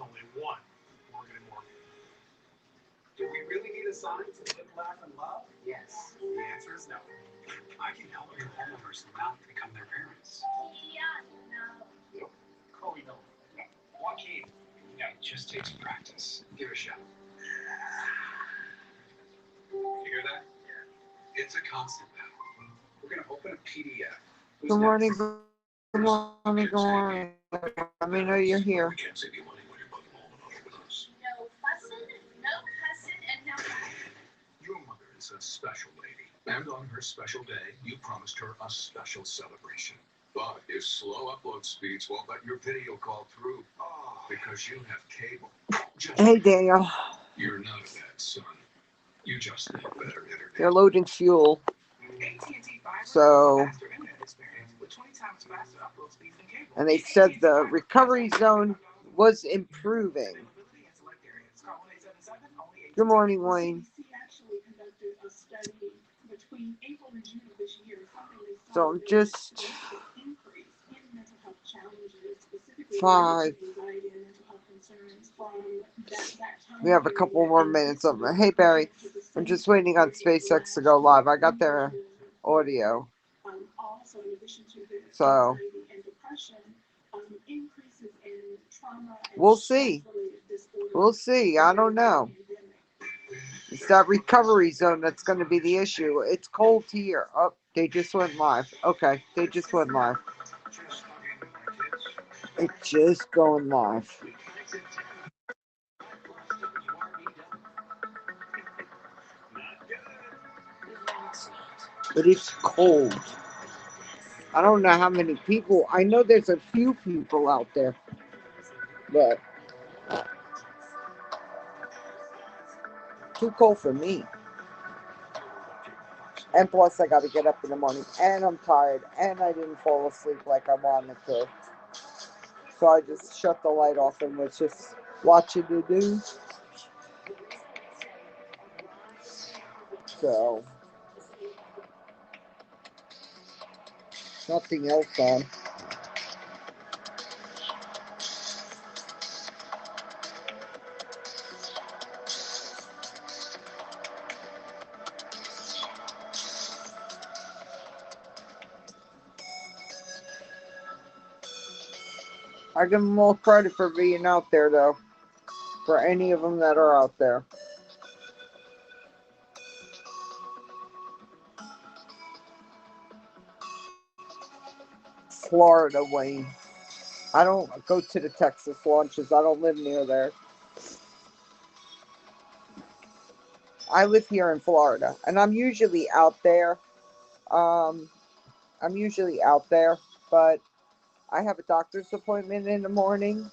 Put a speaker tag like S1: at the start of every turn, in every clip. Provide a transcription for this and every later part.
S1: only one Morgan and Morgan. Do we really need a sign to live, laugh, and love? Yes. The answer is no. I can help your homeowners not become their parents.
S2: Yeah, no.
S1: Yep. Chloe, no. Joaquin, yeah, it just takes practice. Give it a shot. You hear that? Yeah. It's a constant battle. We're going to open a PDF.
S3: Good morning, good morning, good morning. Let me know you're here.
S2: No fussing, no cussing, and no cussing.
S1: Your mother is a special lady. And on her special day, you promised her a special celebration. But if slow upload speeds won't let your video call through, because you have cable.
S3: Hey, Daniel.
S1: You're not a bad son. You just need better internet.
S3: They're loading fuel. So, and they said the recovery zone was improving. Good morning, Wayne. So I'm just 5. We have a couple more minutes of it. Hey, Barry. I'm just waiting on SpaceX to go live. I got their audio. So we'll see. We'll see. I don't know. It's that recovery zone that's going to be the issue. It's cold here. Oh, they just went live. Okay, they just went live. It's just going live. But it's cold. I don't know how many people. I know there's a few people out there. But too cold for me. And plus, I got to get up in the morning. And I'm tired. And I didn't fall asleep like I wanted to. So I just shut the light off and was just watching the news. So, nothing else on. I give them all credit for being out there, though. For any of them that are out there. Florida, Wayne. I don't go to the Texas launches. I don't live near there. I live here in Florida, and I'm usually out there. I'm usually out there, but I have a doctor's appointment in the morning,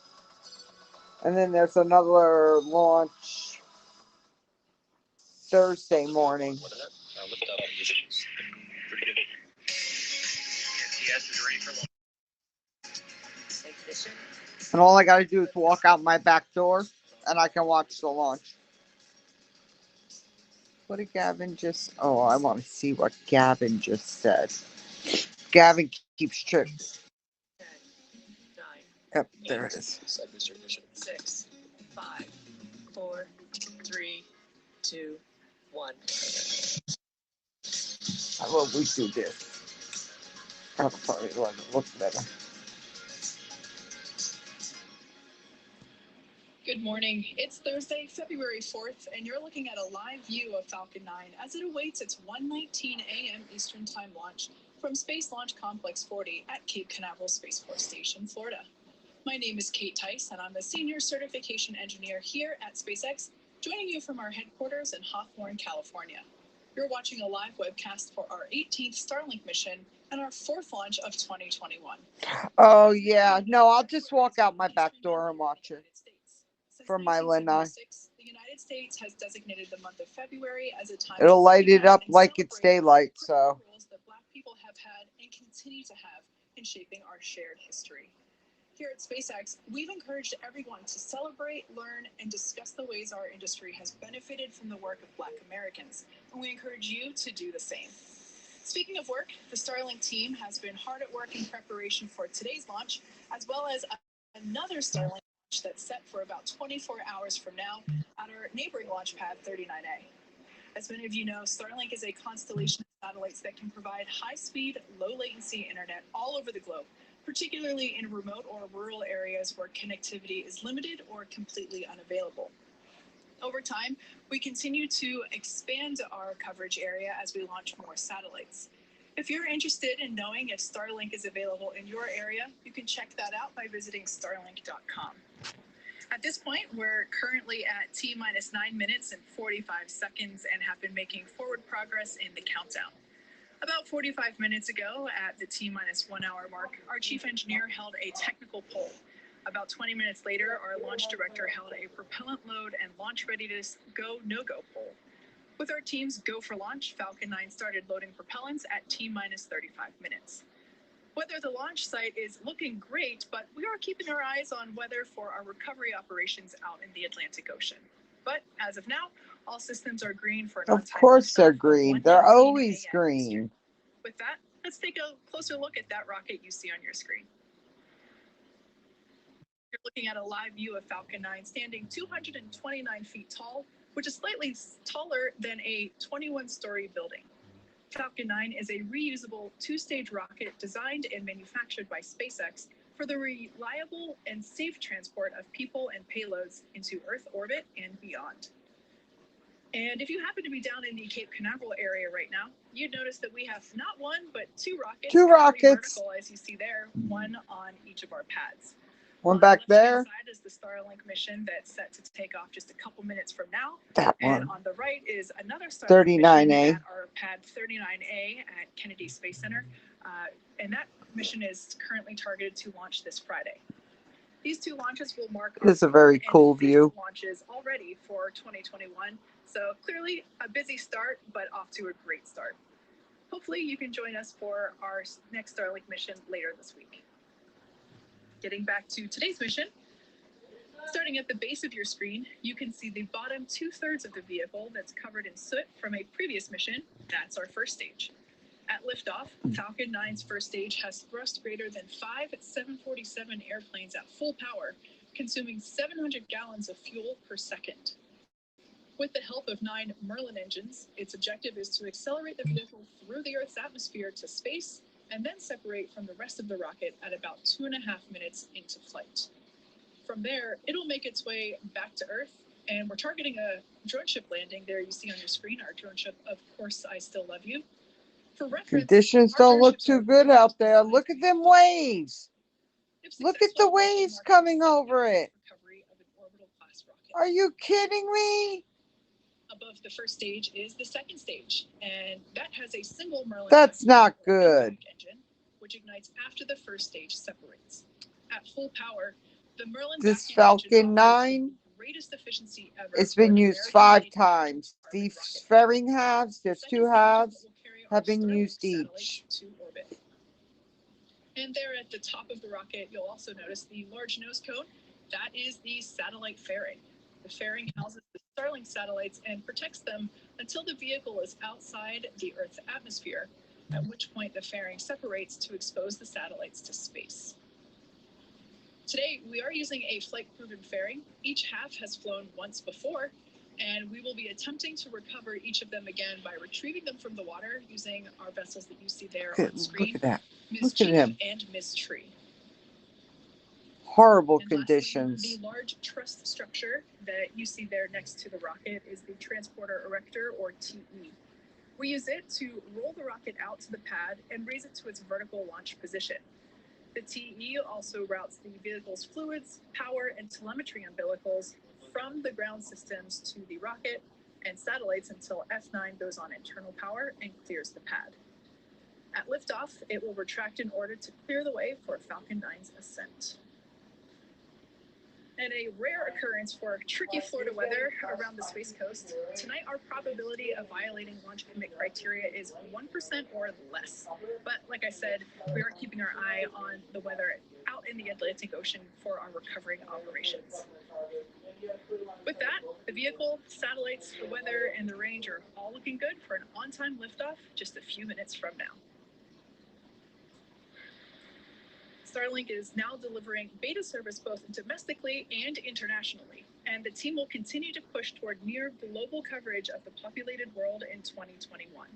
S3: and then there's another launch Thursday morning. And all I got to do is walk out my back door, and I can watch the launch. What did Gavin just... Oh, I want to see what Gavin just said. Gavin keeps trick. Yep, there it is.
S4: 6, 5, 4, 3, 2, 1.
S3: I love we do this. I'll probably let it look better.
S4: Good morning. It's Thursday, February 4th, and you're looking at a live view of Falcon 9 as it awaits its 1:19 a.m. Eastern Time launch from Space Launch Complex 40 at Cape Canaveral Space Force Station, Florida. My name is Kate Tice, and I'm a Senior Certification Engineer here at SpaceX, joining you from our headquarters in Hawthorne, California. You're watching a live webcast for our 18th Starlink mission and our 4th launch of 2021.
S3: Oh, yeah. No, I'll just walk out my back door and watch it. For my Lanai.
S4: The United States has designated the month of February as a time.
S3: It'll light it up like it's daylight, so.
S4: Roles that Black people have had and continue to have in shaping our shared history. Here at SpaceX, we've encouraged everyone to celebrate, learn, and discuss the ways our industry has benefited from the work of Black Americans, and we encourage you to do the same. Speaking of work, the Starlink team has been hard at work in preparation for today's launch, as well as another Starlink that's set for about 24 hours from now at our neighboring launch pad 39A. As many of you know, Starlink is a constellation of satellites that can provide high-speed, low-latency internet all over the globe, particularly in remote or rural areas where connectivity is limited or completely unavailable. Over time, we continue to expand our coverage area as we launch more satellites. If you're interested in knowing if Starlink is available in your area, you can check that out by visiting starlink.com. At this point, we're currently at T-minus 9 minutes and 45 seconds and have been making forward progress in the countdown. About 45 minutes ago, at the T-minus 1 hour mark, our chief engineer held a technical poll. About 20 minutes later, our launch director held a propellant load and launch readiness go, no-go poll. With our team's go for launch, Falcon 9 started loading propellants at T-minus 35 minutes. Weather the launch site is looking great, but we are keeping our eyes on weather for our recovery operations out in the Atlantic Ocean. But as of now, all systems are green for an
S3: Of course they're green. They're always green.
S4: With that, let's take a closer look at that rocket you see on your screen. You're looking at a live view of Falcon 9 standing 229 feet tall, which is slightly taller than a 21-story building. Falcon 9 is a reusable two-stage rocket designed and manufactured by SpaceX for the reliable and safe transport of people and payloads into Earth orbit and beyond. And if you happen to be down in the Cape Canaveral area right now, you'd notice that we have not one, but two rockets.
S3: Two rockets.
S4: Vertical, as you see there, one on each of our pads.
S3: One back there.
S4: Side is the Starlink mission that's set to take off just a couple minutes from now.
S3: That one.
S4: And on the right is another Starlink
S3: 39A.
S4: mission at our pad 39A at Kennedy Space Center. And that mission is currently targeted to launch this Friday. These two launches will mark
S3: This is a very cool view.
S4: Launches already for 2021. So clearly a busy start, but off to a great start. Hopefully you can join us for our next Starlink mission later this week. Getting back to today's mission, starting at the base of your screen, you can see the bottom 2/3 of the vehicle that's covered in soot from a previous mission. That's our first stage. At liftoff, Falcon 9's first stage has thrust greater than 5 747 airplanes at full power, consuming 700 gallons of fuel per second. With the help of 9 Merlin engines, its objective is to accelerate the vehicle through the Earth's atmosphere to space and then separate from the rest of the rocket at about 2.5 minutes into flight. From there, it'll make its way back to Earth, and we're targeting a drone ship landing there you see on your screen, our drone ship, Of Course I Still Love You. For reference,
S3: conditions don't look too good out there. Look at them waves. Look at the waves coming over it. Are you kidding me?
S4: Above the first stage is the second stage, and that has a single Merlin.
S3: That's not good.
S4: Engine, which ignites after the first stage separates. At full power, the Merlin.
S3: This Falcon 9,
S4: greatest efficiency ever.
S3: It's been used 5 times. The fairing halves, there's 2 halves, have been used each.
S4: And there at the top of the rocket, you'll also notice the large nose cone. That is the satellite fairing. The fairing houses the Starlink satellites and protects them until the vehicle is outside the Earth's atmosphere, at which point the fairing separates to expose the satellites to space. Today, we are using a flight-proven fairing. Each half has flown once before, and we will be attempting to recover each of them again by retrieving them from the water using our vessels that you see there on screen.
S3: Look at that.
S4: Ms.
S3: Look at
S4: Chief
S3: him.
S4: And Ms. Tree.
S3: Horrible
S4: And
S3: conditions.
S4: lastly, the large truss structure that you see there next to the rocket is the Transporter Erector, or TE. We use it to roll the rocket out to the pad and raise it to its vertical launch position. The TE also routes the vehicle's fluids, power, and telemetry umbilicals from the ground systems to the rocket and satellites until F9 goes on internal power and clears the pad. At liftoff, it will retract in order to clear the way for Falcon 9's ascent. And a rare occurrence for tricky Florida weather around the Space Coast, tonight our probability of violating launch commit criteria is 1% or less. But like I said, we are keeping our eye on the weather out in the Atlantic Ocean for our recovering operations. With that, the vehicle, satellites, the weather, and the range are all looking good for an on-time liftoff just a few minutes from now. Starlink is now delivering beta service both domestically and internationally, and the team will continue to push toward near global coverage of the populated world in 2021.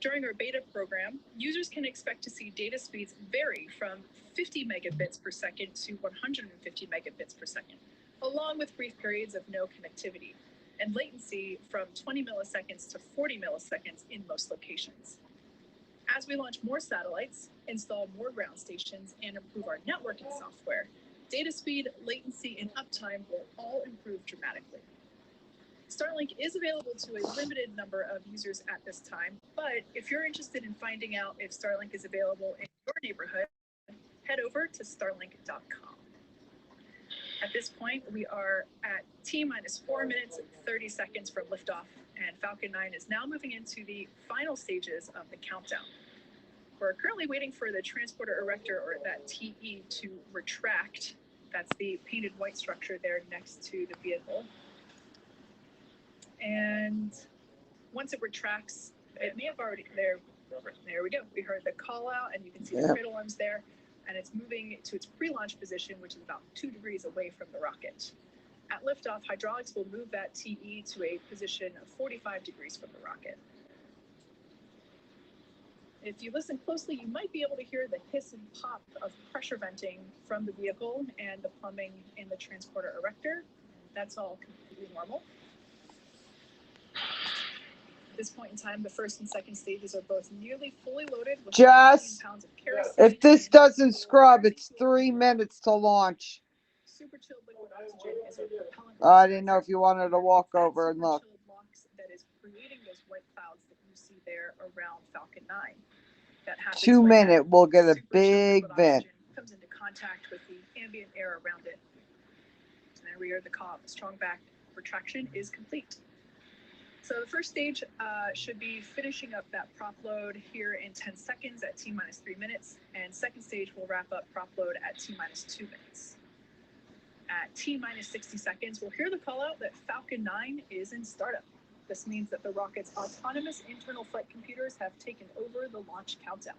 S4: During our beta program, users can expect to see data speeds vary from 50 megabits per second to 150 megabits per second, along with brief periods of no connectivity, and latency from 20 milliseconds to 40 milliseconds in most locations. As we launch more satellites, install more ground stations, and improve our networking software, data speed, latency, and uptime will all improve dramatically. Starlink is available to a limited number of users at this time, but if you're interested in finding out if Starlink is available in your neighborhood, head over to starlink.com. At this point, we are at T-minus 4 minutes and 30 seconds from liftoff, and Falcon 9 is now moving into the final stages of the countdown. We're currently waiting for the transporter erector, or that TE, to retract. That's the painted white structure there next to the vehicle. And once it retracts, it may have already, there we go. We heard the call out, and you can see the cradle arms there, and it's moving to its pre-launch position, which is about 2 degrees away from the rocket. At liftoff, hydraulics will move that TE to a position of 45 degrees from the rocket. If you listen closely, you might be able to hear the hiss and pop of pressure venting from the vehicle and the plumbing in the transporter erector. That's all completely normal. At this point in time, the first and second stages are both nearly fully loaded with 15 pounds of kerosene.
S3: If this doesn't scrub, it's 3 minutes to launch.
S4: Super chilled liquid oxygen is a propellant.
S3: I didn't know if you wanted to walk over and look.
S4: That is creating those white clouds that you see there around Falcon 9. That happens
S3: 2
S4: when
S3: minutes, we'll get a
S4: super chilled
S3: big
S4: liquid
S3: vent.
S4: oxygen comes into contact with the ambient air around it. And then we hear the call. The strong back retraction is complete. So the first stage should be finishing up that prop load here in 10 seconds at T-minus 3 minutes, and second stage will wrap up prop load at T-minus 2 minutes. At T-minus 60 seconds, we'll hear the call out that Falcon 9 is in startup. This means that the rocket's autonomous internal flight computers have taken over the launch countdown.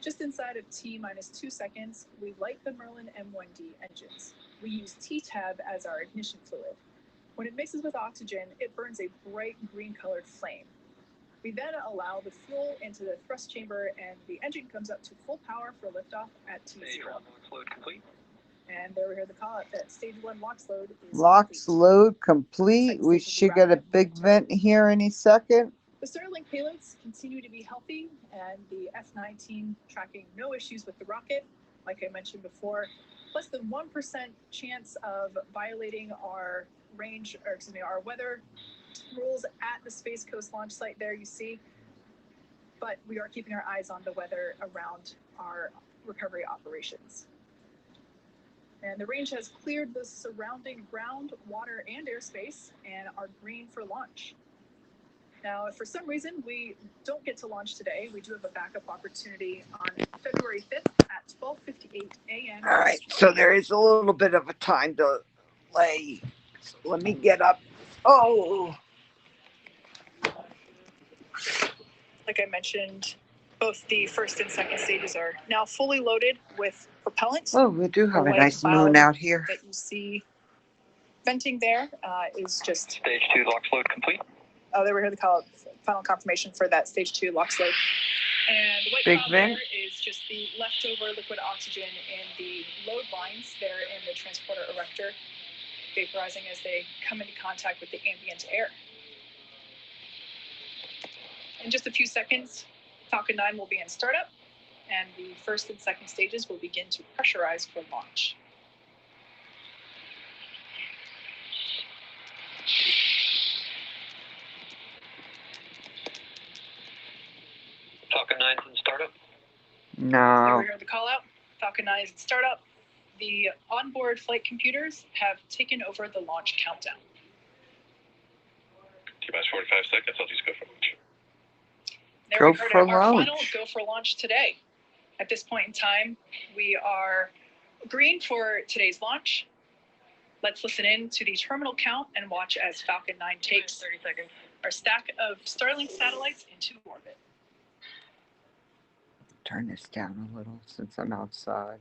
S4: Just inside of T-minus 2 seconds, we light the Merlin M1D engines. We use T-Tab as our ignition fluid. When it mixes with oxygen, it burns a bright green-colored flame. We then allow the fuel into the thrust chamber, and the engine comes up to full power for liftoff at T0.
S5: Stage 1 LOX load complete.
S4: And there we hear the call out that stage 1 LOX load is
S3: LOX
S4: complete.
S3: load complete. We should get a big vent here any second.
S4: The Starlink payloads continue to be healthy, and the F-19 tracking no issues with the rocket. Like I mentioned before, less than 1% chance of violating our our weather rules at the Space Coast launch site there you see. But we are keeping our eyes on the weather around our recovery operations. And the range has cleared the surrounding ground, water, and airspace and are green for launch. Now, if for some reason we don't get to launch today, we do have a backup opportunity on February 5th at 12:58 a.m.
S3: All right, so there is a little bit of a time delay. So let me get up. Oh,
S4: Like I mentioned, both the first and second stages are now fully loaded with propellant.
S3: oh, we do have
S4: The
S3: a
S4: white
S3: nice moon
S4: cloud
S3: out here.
S4: that you see venting there is just.
S5: Stage 2 LOX load complete.
S4: Oh, there we hear the call, final confirmation for that stage 2 LOX load. And the white
S3: Big
S4: cloud
S3: vent.
S4: there is just the leftover liquid oxygen in the load lines there in the transporter erector, vaporizing as they come into contact with the ambient air. In just a few seconds, Falcon 9 will be in startup, and the first and second stages will begin to pressurize for launch.
S5: Falcon 9's in startup.
S4: There
S3: No.
S4: we heard the call out. Falcon 9 is in startup. The onboard flight computers have taken over the launch countdown.
S5: T-minus 45 seconds. I'll just go for launch.
S4: There
S3: Go
S4: we heard
S3: for
S4: our final
S3: launch.
S4: go for launch today. At this point in time, we are green for today's launch. Let's listen in to the terminal count and watch as Falcon 9 takes
S5: 30 seconds.
S4: our stack of Starlink satellites into orbit.
S3: turn this down a little since I'm outside.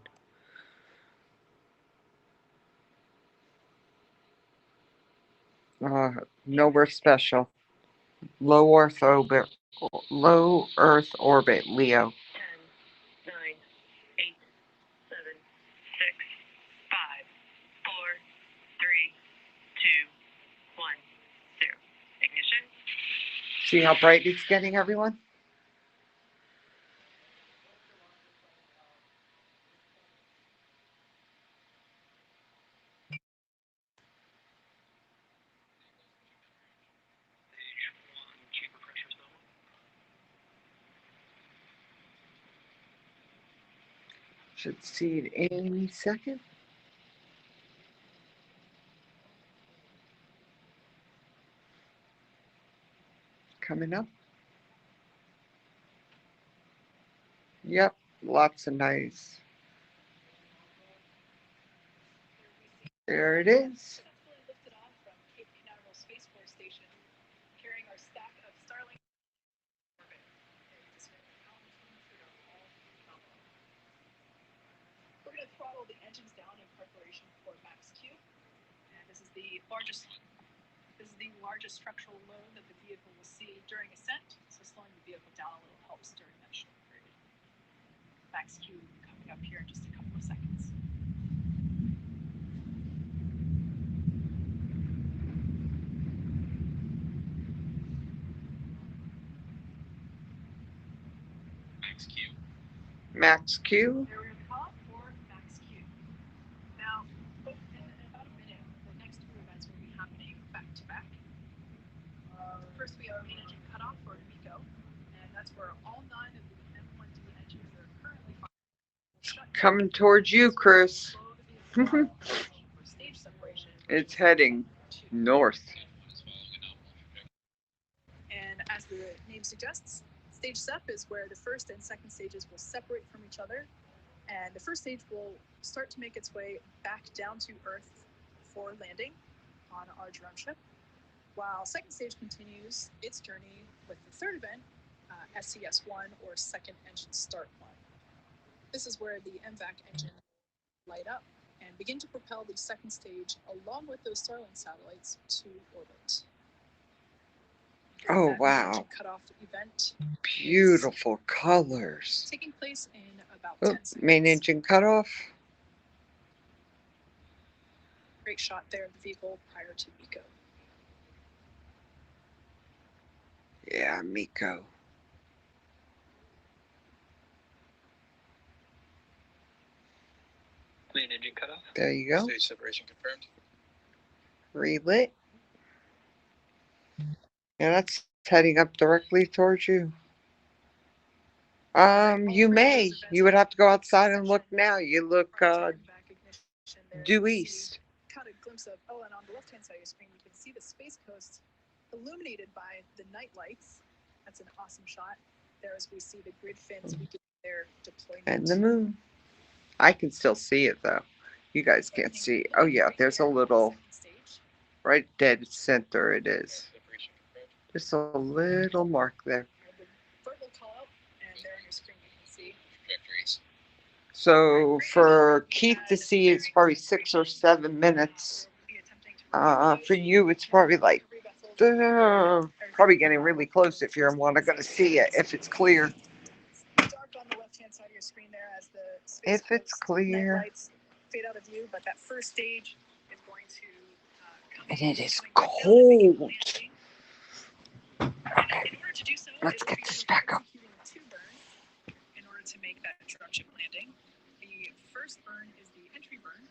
S3: Nowhere special. Low Earth orbit. Low Earth orbit, Leo.
S5: 10, 9, 8, 7, 6, 5, 4, 3, 2, 1, 0. Ignition.
S3: See how bright it's getting, everyone?
S5: Stage 1, chamber pressure is normal.
S3: Should see it any second. Coming up. Yep, lots of nice. There it is.
S4: Successfully lifted off from Cape Canaveral Space Force Station, carrying our stack of Starlink orbit. We're going to throttle the engines down in preparation for max Q, and this is the largest structural load that the vehicle will see during ascent. So slowing the vehicle down a little helps during that short period. Max Q coming up here in just a couple of seconds.
S5: Max Q.
S3: Max Q.
S4: There we are, the call for max Q. Now, in about a minute, the next two events will be happening back to back. First, we have main engine cutoff for MECO, and that's where all 9 of the M1D engines that are currently firing.
S3: Coming towards you, Chris.
S4: Slow the vehicle down for stage separation.
S3: It's heading north.
S4: And as the name suggests, stage sep is where the first and second stages will separate from each other, and the first stage will start to make its way back down to Earth for landing on our drone ship, while second stage continues its journey with the third event, SES-1, or second engine start 1. This is where the MVAC engine will light up and begin to propel the second stage along with those Starlink satellites to orbit.
S3: Oh,
S4: That
S3: wow.
S4: engine cutoff event
S3: Beautiful colors.
S4: taking place in about
S3: Oh,
S4: 10 seconds.
S3: main engine cutoff.
S4: Great shot there of the vehicle prior to MECO.
S3: Yeah, MECO.
S5: Main engine cutoff.
S3: There you go.
S5: Stage separation confirmed.
S3: Relit. Yeah, that's heading up directly towards you. You may. You would have to go outside and look now. You look due east.
S4: Caught a glimpse of, and on the left-hand side of your screen, you can see the Space Coast illuminated by the night lights. That's an awesome shot. There as we see the grid fins begin their deployment.
S3: And the moon. I can still see it, though. You guys can't see. Oh, yeah, there's a little, right dead center it is. Just a little mark there.
S4: The vertical call out, and there on your screen you can see
S5: Trajectories.
S3: So for Keith to see, it's probably 6 or 7 minutes. For you, it's probably like, probably getting really close if you're going to see it, if it's clear.
S4: dark on the left-hand side of your screen there as the Space
S3: If it's
S4: Coast
S3: clear.
S4: night lights fade out of view, but that first stage is going to come
S3: And
S4: in,
S3: it is
S4: coming right down and making the
S3: cold.
S4: landing. In order to do so,
S3: Let's
S4: it'll
S3: get
S4: be
S3: this back up.
S4: executing 2 burns in order to make that drone ship landing. The first burn is the entry burn,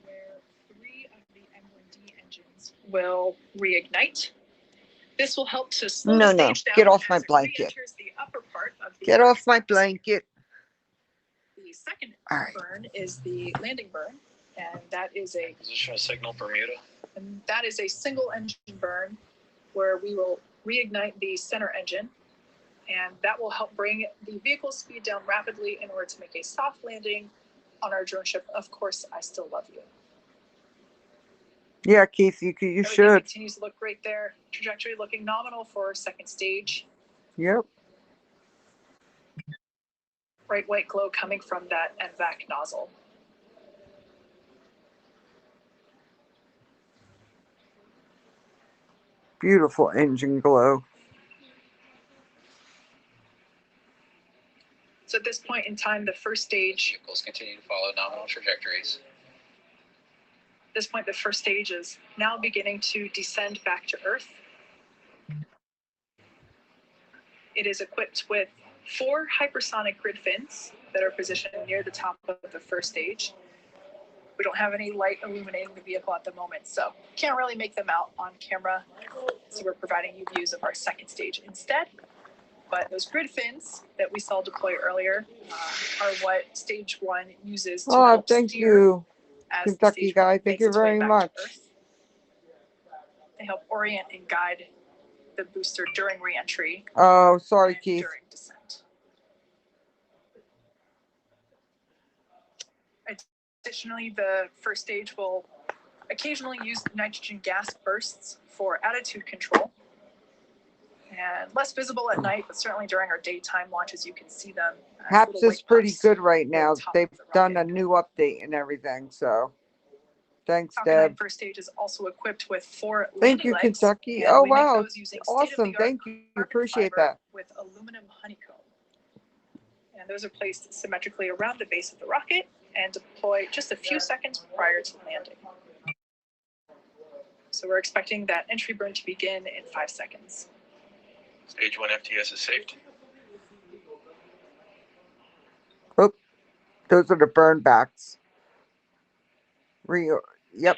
S4: where 3 of the M1D engines will reignite. This will help to slow
S3: No,
S4: the
S3: no.
S4: stage down
S3: Get off
S4: as
S3: my
S4: it
S3: blanket.
S4: re-enters the upper part of the
S3: Get off my
S4: atmosphere.
S3: blanket.
S4: The second
S3: All right.
S4: burn is the landing burn, and that is a
S5: Positional signal Bermuda.
S4: single engine burn where we will reignite the center engine, and that will help bring the vehicle speed down rapidly in order to make a soft landing on our drone ship. Of course, I still love you.
S3: Yeah, Keith, you
S4: Everything
S3: should.
S4: continues to look great there. Trajectory looking nominal for second stage.
S3: Yep.
S4: bright white glow coming from that NVAC nozzle.
S3: Beautiful engine glow.
S4: So at this point in time, the first stage,
S5: Vehicles continue to follow nominal trajectories.
S4: at this point, the first stage is now beginning to descend back to Earth. It is equipped with 4 hypersonic grid fins that are positioned near the top of the first stage. We don't have any light illuminating the vehicle at the moment, so can't really make them out on camera. So we're providing you views of our second stage instead. But those grid fins that we saw deploy earlier are what stage 1 uses to
S3: Oh,
S4: help
S3: thank
S4: steer
S3: you,
S4: as the
S3: Kentucky
S4: stage
S3: guy.
S4: 1
S3: Thank
S4: makes
S3: you
S4: its way
S3: very
S4: back
S3: much.
S4: to Earth. They help orient and guide the booster during re-entry
S3: Oh, sorry,
S4: and
S3: Keith.
S4: during descent. Additionally, the first stage will occasionally use nitrogen gas bursts for attitude control. And less visible at night, but certainly during our daytime launches, you can see them.
S3: HAPS
S4: little
S3: is
S4: white
S3: pretty
S4: puffs
S3: good right
S4: near
S3: now.
S4: the top
S3: They've
S4: of the
S3: done a
S4: rocket.
S3: new update and everything, so thanks,
S4: Falcon 9
S3: Deb.
S4: first stage is also equipped with 4
S3: Thank
S4: landing
S3: you,
S4: legs.
S3: Kentucky.
S4: And
S3: Oh,
S4: we make
S3: wow.
S4: those using
S3: Awesome.
S4: state-of-the-art
S3: Thank you.
S4: carbon
S3: Appreciate
S4: fiber
S3: that.
S4: with aluminum honeycomb. And those are placed symmetrically around the base of the rocket and deploy just a few seconds prior to landing. So we're expecting that entry burn to begin in 5 seconds.
S5: Stage 1 FTS is saved.
S3: Oh, those are the burn backs. Yep.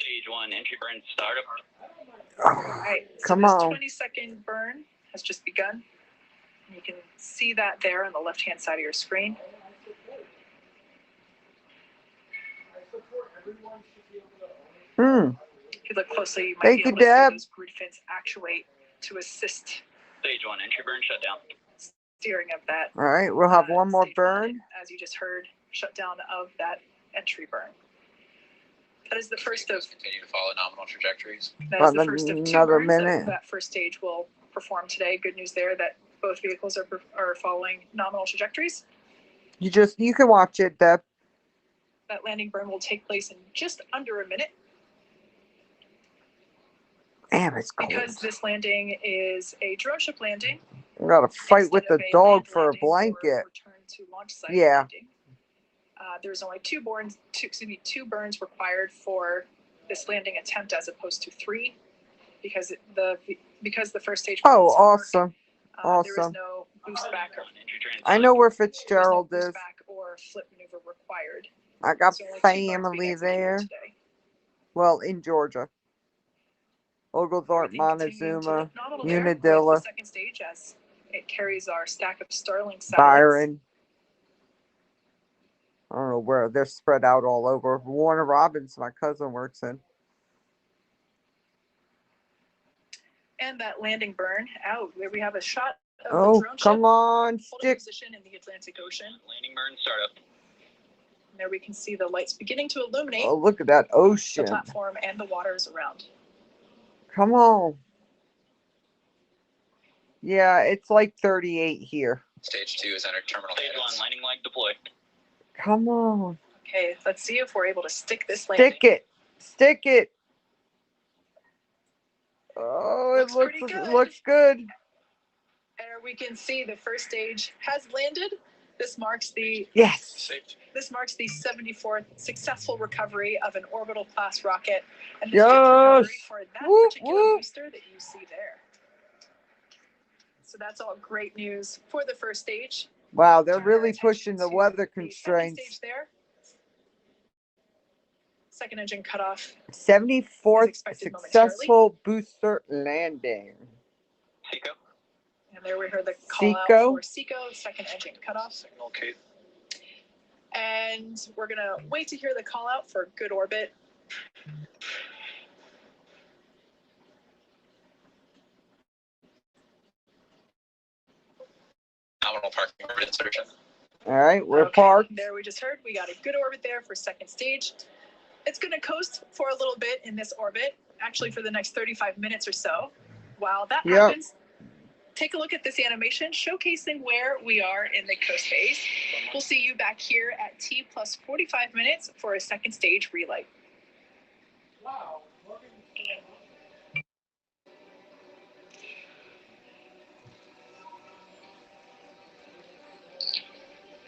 S5: Stage 1 entry burn startup.
S4: All right, so
S3: Come
S4: this
S3: on.
S4: 20-second burn has just begun. You can see that there on the left-hand side of your screen. If you look closely, you might
S3: Thank
S4: be
S3: you,
S4: able to
S3: Deb.
S4: see those grid fins actuate to assist
S5: Stage 1 entry burn shutdown.
S4: steering of that.
S3: All right, we'll have one more
S4: stage one,
S3: burn.
S4: as you just heard, shutdown of that entry burn. That is the first of.
S5: Vehicles continue to follow nominal trajectories.
S4: That is the
S3: About
S4: first of 2
S3: another
S4: burns
S3: minute.
S4: that first stage will perform today. Good news there that both vehicles are following nominal trajectories.
S3: You can watch it, Deb.
S4: That landing burn will take place in just under a minute.
S3: Damn, it's cold.
S4: Because this landing is a drone ship landing.
S3: We gotta fight with
S4: instead
S3: the
S4: of
S3: dog
S4: land
S3: for a
S4: landing or
S3: blanket.
S4: return to launch site
S3: Yeah.
S4: landing. There's only 2 burns required for this landing attempt as opposed to 3, because the first stage.
S3: Oh,
S4: doesn't work.
S3: awesome.
S4: There is
S3: Awesome.
S4: no boost back or
S3: I know where
S4: there's no
S3: Fitzgerald
S4: boost
S3: is.
S4: back or flip maneuver required.
S3: I got
S4: So only 2 burns being
S3: family
S4: executed
S3: there.
S4: today.
S3: Well, in Georgia. Oglethorpe,
S4: Everything continuing to
S3: Montezuma,
S4: look nominal there with
S3: Unadilla,
S4: the second stage as it carries our stack of Starlink satellites.
S3: Byron. I don't know where they're spread out all over. Warner Robins, my cousin works in.
S4: And that landing burn out where we have a shot of the
S3: Oh,
S4: drone
S3: come
S4: ship
S3: on,
S4: holding
S3: stick.
S4: position in the Atlantic Ocean.
S5: Landing burn startup.
S4: And there we can see the lights beginning to illuminate
S3: Oh, look at that
S4: the
S3: ocean.
S4: platform and the waters around.
S3: Come on. Yeah, it's like 38 here.
S5: Stage 2 is entered terminal. Stage 1 landing leg deployed.
S3: Come on.
S4: Okay, let's see if we're able to stick this landing.
S3: Stick it. Stick it. Oh,
S4: Looks pretty
S3: it
S4: good.
S3: looks good.
S4: There we can see the first stage has landed. This marks the
S3: Yes.
S5: Saved.
S4: 74th successful recovery of an orbital class rocket, and the
S3: Yes.
S4: fifth recovery for that
S3: Whoop,
S4: particular
S3: whoop.
S4: booster that you see there. So that's all great news for the first stage.
S3: Wow, they're
S4: Turn our
S3: really
S4: attention
S3: pushing the
S4: to
S3: weather
S4: the
S3: constraints.
S4: second stage there. Second engine cutoff.
S3: 74th
S4: expected momentarily.
S3: successful booster landing.
S5: Seco.
S4: And there we heard the call out
S3: Seco.
S4: for Seco, second engine cutoff.
S5: Signal Kate.
S4: And we're going to wait to hear the call out for good orbit.
S5: Nominal parking orbit insertion.
S3: All right, we're
S4: Okay,
S3: parked.
S4: there we just heard we got a good orbit there for second stage. It's going to coast for a little bit in this orbit, actually for the next 35 minutes or so. While that
S3: Yep.
S4: happens, Take a look at this animation showcasing where we are in the coast phase. We'll see you back here at T plus 45 minutes for a second stage relay.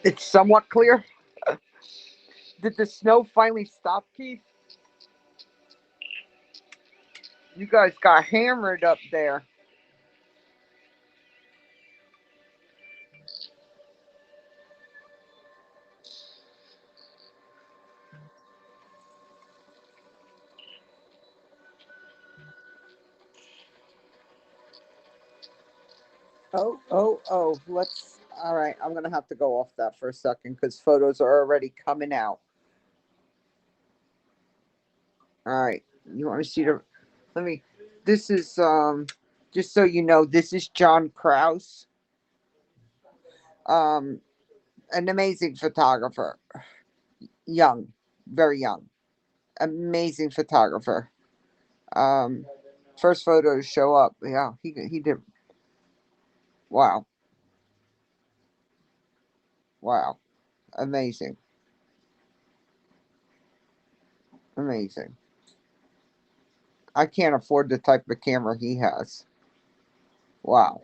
S3: It's somewhat clear. Did the snow finally stop, Keith? You guys got hammered up there. Oh. Let's. All right, I'm going to have to go off that for a second because photos are already coming out. All right. You want to see the. Let me. This is, just so you know, this is John Krause. An amazing photographer. Young. Very young. Amazing photographer. First photo to show up. Yeah, he did. Wow. Wow. Amazing. Amazing. I can't afford the type of camera he has. Wow.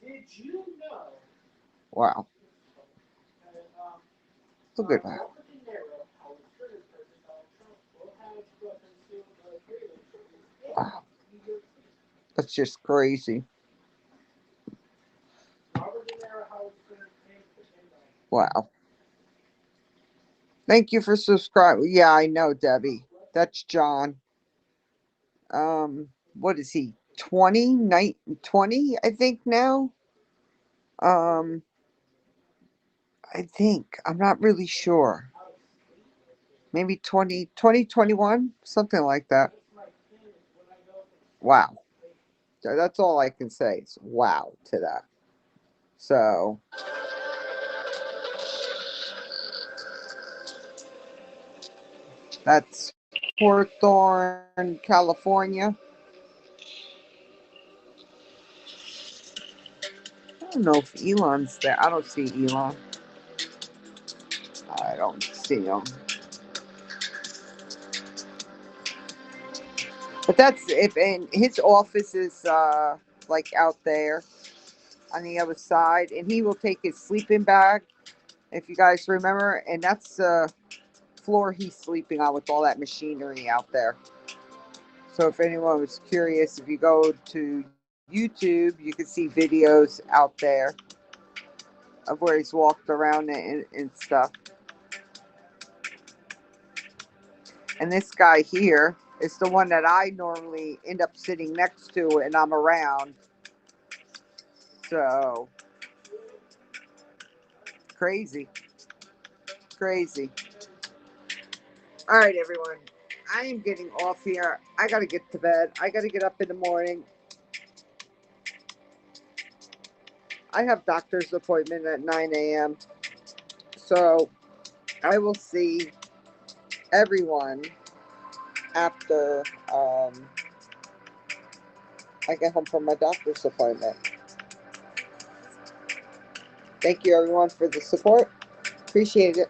S6: Did you know?
S3: Wow. Look at that. Wow. That's just crazy. Wow. Thank you for subscribing. Yeah, I know, Debbie. That's John. What is he? 20, I think now. I think. I'm not really sure. Maybe 2021, something like that. Wow. So that's all I can say is wow to that. So, that's Hawthorne, California. I don't know if Elon's there. I don't see Elon. I don't see him. But that's if, and his office is like out there on the other side, and he will take his sleeping bag, if you guys remember, and that's the floor he's sleeping on with all that machinery out there. So if anyone was curious, if you go to YouTube, you can see videos out there of where he's walked around and stuff. And this guy here is the one that I normally end up sitting next to and I'm around. So, crazy. Crazy. All right, everyone. I am getting off here. I got to get to bed. I got to get up in the morning. I have doctor's appointment at 9 a.m. So, I will see everyone after I get home from my doctor's appointment. Thank you, everyone, for the support. Appreciate it.